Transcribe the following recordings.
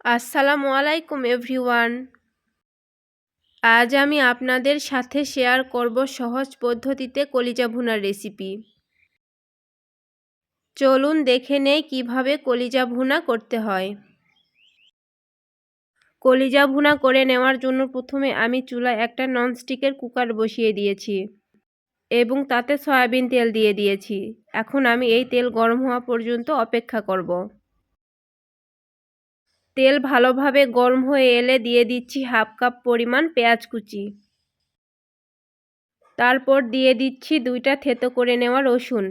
আসসালামু আলাইকুম এভরিওয়ান। আজ আমি আপনাদের সাথে শেয়ার করব সহজ পদ্ধতিতে কলিজা ভুনার রেসিপি। চলুন দেখে নেই কিভাবে কলিজা ভুনা করতে হয়। কলিজা ভুনা করে নেওয়ার জন্য প্রথমে আমি চুলায় একটা ননস্টিকের কুকার বসিয়ে দিয়েছি এবং তাতে সয়াবিন তেল দিয়ে দিয়েছি। এখন আমি এই তেল গরম হওয়া পর্যন্ত অপেক্ষা করব। তেল ভালোভাবে গরম হয়ে এলে দিয়ে দিচ্ছি হাফ কাপ পরিমাণ পেঁয়াজ কুচি। তারপর দিয়ে দিচ্ছি 2টা থেতো করে নেওয়া রসুন।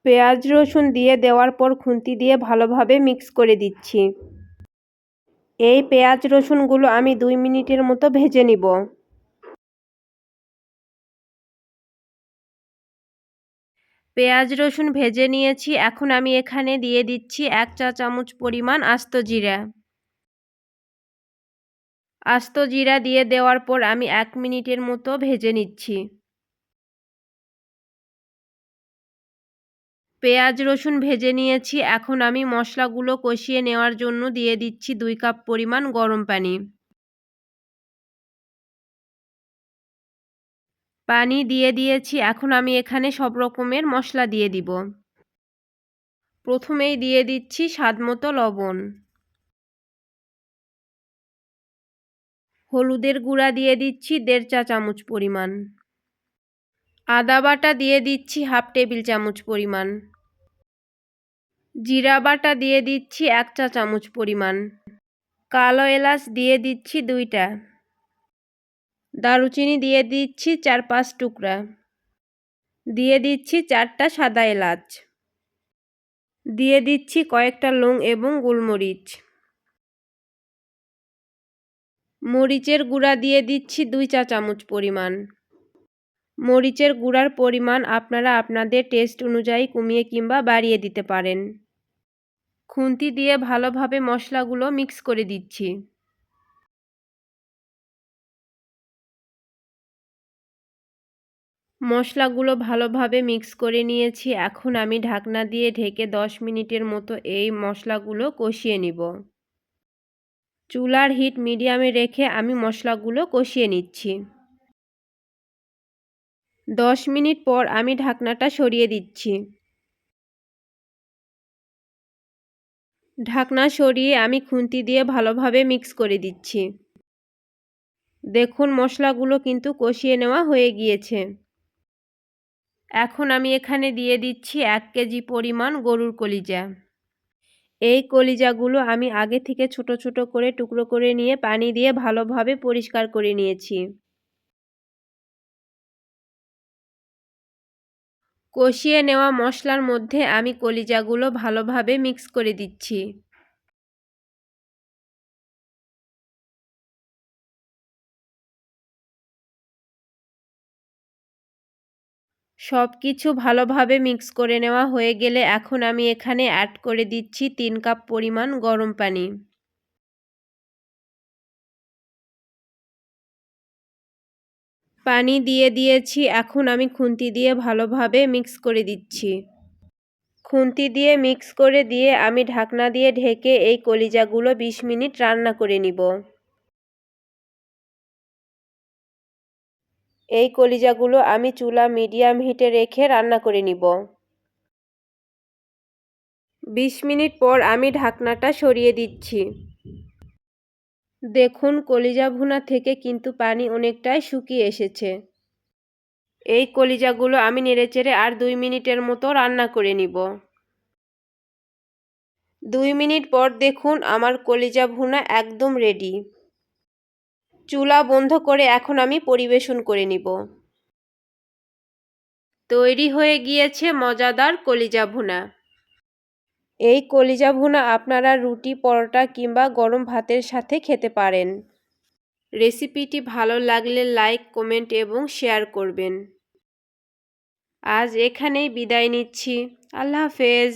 পেঁয়াজ রসুন দিয়ে দেওয়ার পর খুন্তি দিয়ে ভালোভাবে মিক্স করে দিচ্ছি। এই পেঁয়াজ রসুনগুলো আমি 2 মিনিটের মতো ভেজে নিব। পেঁয়াজ রসুন ভেজে নিয়েছি। এখন আমি এখানে দিয়ে দিচ্ছি 1 চা চামচ পরিমাণ আস্ত জিরা। আস্ত জিরা দিয়ে দেওয়ার পর আমি 1 মিনিটের মতো ভেজে নিচ্ছি। পেঁয়াজ রসুন ভেজে নিয়েছি। এখন আমি মশলাগুলো কষিয়ে নেওয়ার জন্য দিয়ে দিচ্ছি 2 কাপ পরিমাণ গরম পানি। পানি দিয়ে দিয়েছি। এখন আমি এখানে সব রকমের মশলা দিয়ে দিব। প্রথমেই দিয়ে দিচ্ছি স্বাদমতো লবণ। হলুদের গুঁড়া দিয়ে দিচ্ছি 1.5 চা চামচ পরিমাণ। আদা বাটা দিয়ে দিচ্ছি হাফ টেবিল চামচ পরিমাণ। জিরা বাটা দিয়ে দিচ্ছি 1 চা চামচ পরিমাণ। কালো এলাচ দিয়ে দিচ্ছি 2টা। দারুচিনি দিয়ে দিচ্ছি 4-5 টুকরা। দিয়ে দিচ্ছি 4টা সাদা এলাচ। দিয়ে দিচ্ছি কয়েকটা লং এবং গোলমরিচ। মরিচের গুঁড়া দিয়ে দিচ্ছি 2 চা চামচ পরিমাণ। মরিচের গুঁড়ার পরিমাণ আপনারা আপনাদের টেস্ট অনুযায়ী কমিয়ে কিংবা বাড়িয়ে দিতে পারেন। খুন্তি দিয়ে ভালোভাবে মশলাগুলো মিক্স করে দিচ্ছি। মশলাগুলো ভালোভাবে মিক্স করে নিয়েছি। এখন আমি ঢাকনা দিয়ে ঢেকে 10 মিনিটের মতো এই মশলাগুলো কষিয়ে নিব। চুলার হিট মিডিয়ামে রেখে আমি মশলাগুলো কষিয়ে নিচ্ছি। 10 মিনিট পর আমি ঢাকনাটা সরিয়ে দিচ্ছি। ঢাকনা সরিয়ে আমি খুন্তি দিয়ে ভালোভাবে মিক্স করে দিচ্ছি। দেখুন মশলাগুলো কিন্তু কষিয়ে নেওয়া হয়ে গিয়েছে। এখন আমি এখানে দিয়ে দিচ্ছি 1 কেজি পরিমাণ গরুর কলিজা। এই কলিজাগুলো আমি আগে থেকে ছোট ছোট করে টুকরো করে নিয়ে পানি দিয়ে ভালোভাবে পরিষ্কার করে নিয়েছি। কষিয়ে নেওয়া মশলার মধ্যে আমি কলিজাগুলো ভালোভাবে মিক্স করে দিচ্ছি। সব কিছু ভালোভাবে মিক্স করে নেওয়া হয়ে গেলে এখন আমি এখানে অ্যাড করে দিচ্ছি 3 কাপ পরিমাণ গরম পানি। পানি দিয়ে দিয়েছি। এখন আমি খুন্তি দিয়ে ভালোভাবে মিক্স করে দিচ্ছি। খুন্তি দিয়ে মিক্স করে দিয়ে আমি ঢাকনা দিয়ে ঢেকে এই কলিজাগুলো 20 মিনিট রান্না করে নিব। এই কলিজাগুলো আমি চুলা মিডিয়াম হিটে রেখে রান্না করে নিব। 20 মিনিট পর আমি ঢাকনাটা সরিয়ে দিচ্ছি। দেখুন কলিজা ভুনা থেকে কিন্তু পানি অনেকটাই শুকিয়ে এসেছে। এই কলিজাগুলো আমি নেড়েচেড়ে আর 2 মিনিটের মতো রান্না করে নিব। 2 মিনিট পর দেখুন আমার কলিজা ভুনা একদম রেডি। চুলা বন্ধ করে এখন আমি পরিবেশন করে নিব। তৈরি হয়ে গিয়েছে মজাদার কলিজা ভুনা। এই কলিজা ভুনা আপনারা রুটি, পরোটা কিংবা গরম ভাতের সাথে খেতে পারেন। রেসিপিটি ভালো লাগলে লাইক, কমেন্ট এবং শেয়ার করবেন। আজ এখানেই বিদায় নিচ্ছি। আল্লাহ হাফেজ।